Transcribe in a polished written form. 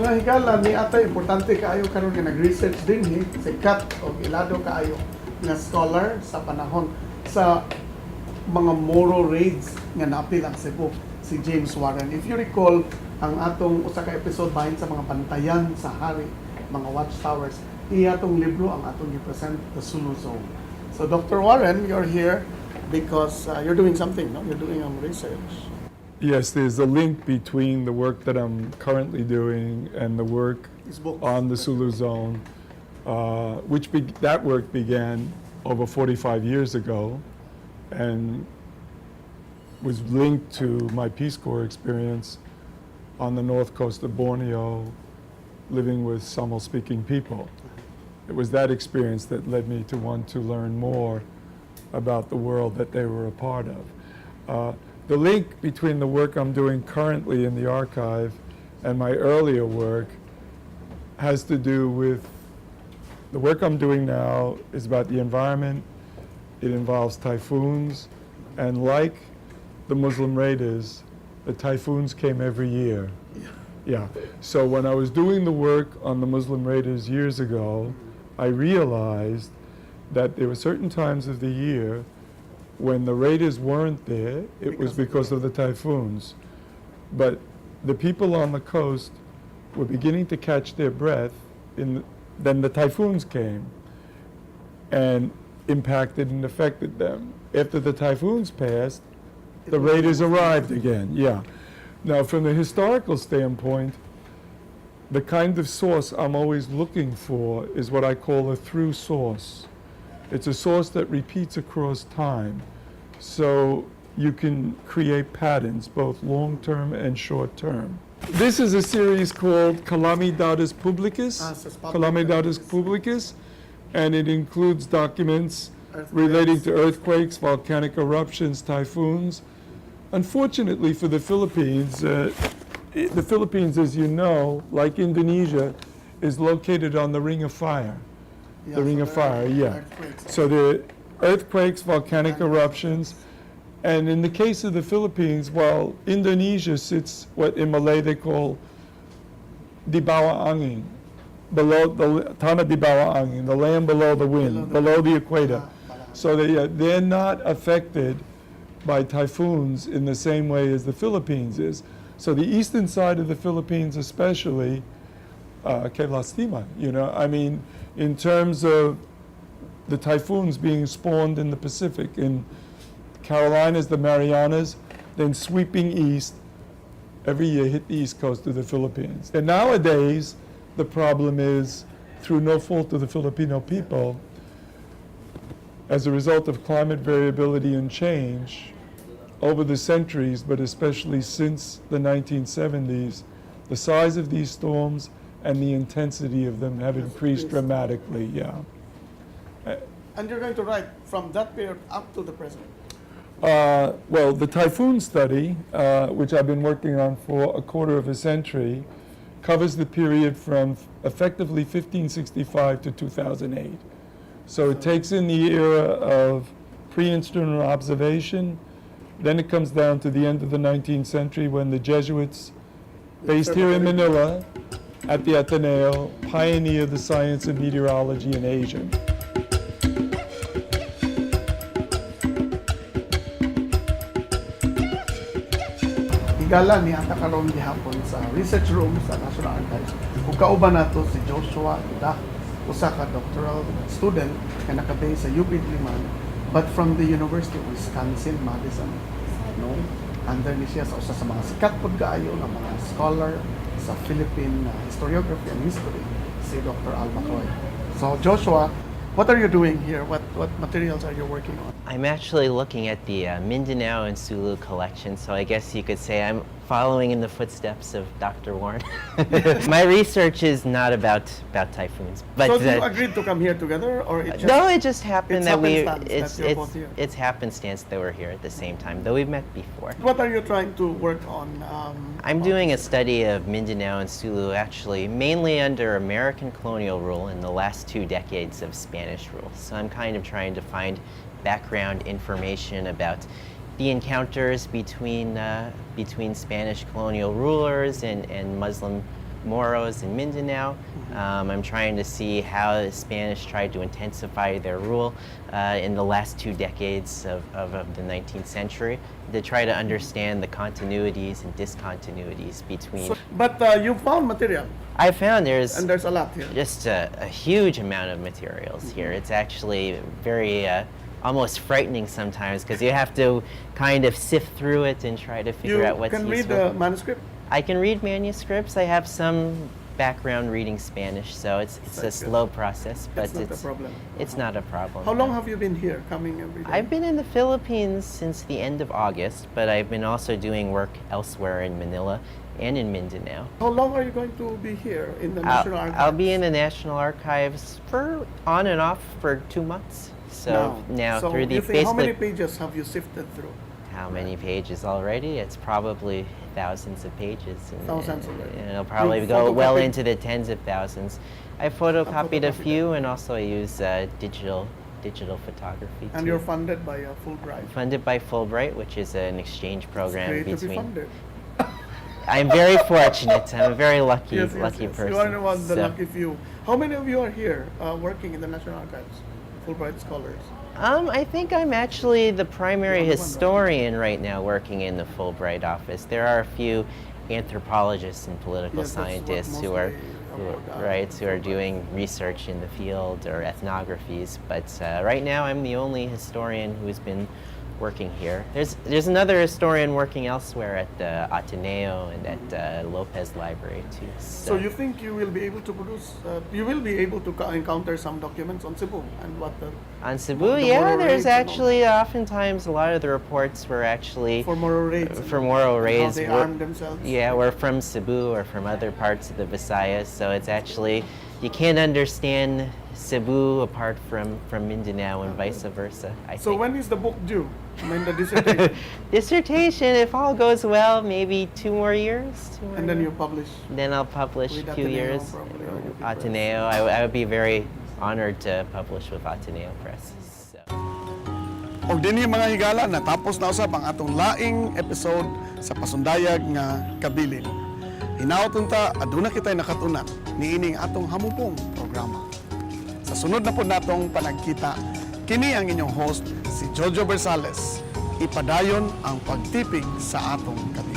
mga higala ni ata importante kaayo karon nga nag-research din sikat o ilado kaayo nga scholar sa panahon sa mga Moro raids nga naapil ang Cebu, si James Warren. If you recall, ang atong usa ka episode bahin sa mga pantayan sa hari, mga watchtowers, iya atong libro ang atong i-present, The Sulu Zone. So Dr. Warren, you're here because you're doing something, no? You're doing research. Yes, there's a link between the work that I'm currently doing and the work on the Sulu Zone, that work began over 45 years ago and was linked to my Peace Corps experience on the north coast of Borneo, living with Tamil-speaking people. It was that experience that led me to want to learn more about the world that they were a part of. The link between the work I'm doing currently in the archive and my earlier work has to do with the work I'm doing now is about the environment. It involves typhoons, and like the Muslim raiders, the typhoons came every year. Yeah. So when I was doing the work on the Muslim raiders years ago, I realized that there were certain times of the year when the raiders weren't there, it was because of the typhoons. But the people on the coast were beginning to catch their breath, then the typhoons came and impacted and affected them. After the typhoons passed, the raiders arrived again, yeah. Now, from the historical standpoint, the kind of source I'm always looking for is what I call a through source. It's a source that repeats across time, so you can create patterns, both long-term and short-term. This is a series called Calamidades Publicas, and it includes documents relating to earthquakes, volcanic eruptions, typhoons. Unfortunately for the Philippines, as you know, like Indonesia, is located on the Ring of Fire. The Ring of Fire, yeah. So the earthquakes, volcanic eruptions, and in the case of the Philippines, while Indonesia sits what in Malay they call di bawah angin, below the tanah di bawah angin, the land below the wind, below the equator. So they're not affected by typhoons in the same way as the Philippines is. So the eastern side of the Philippines especially, que lastima, you know, I mean, in terms of the typhoons being spawned in the Pacific, in Carolinas, the Marianas, then sweeping east, every year hit the east coast of the Philippines. And nowadays, the problem is, through no fault of the Filipino people, as a result of climate variability and change, over the centuries, but especially since the 1970s, the size of these storms and the intensity of them have increased dramatically, yeah. And you're going to write from that period up to the present? Well, the typhoon study, which I've been working on for a quarter of a century, covers the period from effectively 1565 to 2008. So it takes in the era of pre-instrumental observation, then it comes down to the end of the 19th century when the Jesuits, based here in Manila, at the Ateneo, pioneered the science of meteorology in Asia. Higala ni ata karon gihapon sa research room sa National Archives. Ug kauban nato si Joshua Ida, usa ka doctoral student nga naka-base sa UP Diliman, but from the University of Wisconsin-Madison. No? Under ni siya sa usa sa mga sikat pud kaayo nga mga scholar sa Philippine historiography and history, si Dr. Alba Coy. So Joshua, what are you doing here? What materials are you working on? I'm actually looking at the Mindanao and Sulu collection, so I guess you could say I'm following in the footsteps of Dr. Warren. My research is not about typhoons, but so you agreed to come here together, or it just, no, it just happened that it's happenstance that we're here at the same time, though we've met before. What are you trying to work on? I'm doing a study of Mindanao and Sulu, actually, mainly under American colonial rule in the last 2 decades of Spanish rule. So I'm kind of trying to find background information about the encounters between Spanish colonial rulers and Moros in Mindanao. I'm trying to see how the Spanish tried to intensify their rule in the last 2 decades of the 19th century, to try to understand the continuities and discontinuities between. But you found material, I found there's and there's a lot here. just a huge amount of materials here. It's actually very almost frightening sometimes, because you have to kind of sift through it and try to figure You out what's can read useful. the manuscript? I can read manuscripts. I have some background reading Spanish, so it's a That's good. slow process, but It's not a problem. it's not a problem. How long have you been here, coming every day? I've been in the Philippines since the end of August, but I've been also doing work elsewhere in Manila and in Mindanao. How long are you going to be here in the National Archives? I'll be in the National Archives for on and off for 2 months. So now so through the you think, how many Facebook, pages have you sifted through? how many pages already? It's probably thousands of pages. Thousands already. And it'll probably You go well photocopied- into the tens of thousands. I photocopied a photocopied few, and also I use digital photography And too. you're funded by Fulbright. Funded by Fulbright, which is an exchange program Great to be between. funded. I'm very fortunate. I'm a very lucky, Yes, lucky person. You are one of the So- lucky few. How many of you are here working in the National Archives? Fulbright scholars. I think I'm actually the primary You're the one, right? historian right now working in the Fulbright office. There are a few anthropologists and political Yes, that's what scientists who are, mostly who are doing research in the field or ethnographies. But right now, I'm the only historian who's been working here. There's another historian working elsewhere at the Ateneo and at Lopez Library too. So you think you will be able to produce, you will be able to encounter some documents on Cebu and what the, on Cebu, the yeah, Moro there's raids and all actually oftentimes a lot of the reports were actually for Moro raids. for Moro and raids. How they were- armed themselves. Yeah, we're from Cebu or from other parts of the Visayas, so it's actually, you can't understand Cebu apart from Mindanao and vice versa, I So think. when is the book due? I mean the dissertation. Dissertation, if all goes well, maybe 2 more years. 2 more And then you years. publish. Then I'll publish With a few Ateneo years. probably, or UP Press. Ateneo, I would be very honored to publish with Ateneo Press. So. Og dinhi mga higala, natapos na usab ang atong laing episode sa pasundayag nga Kabilin. Hinaot unta aduna kitay nakatunan niining atong hamupong programa. Sa sunod na po natong panagkita, kini ang inyong host si Jojo Bersales. Ipadayon ang pagtipig sa atong Kabilin.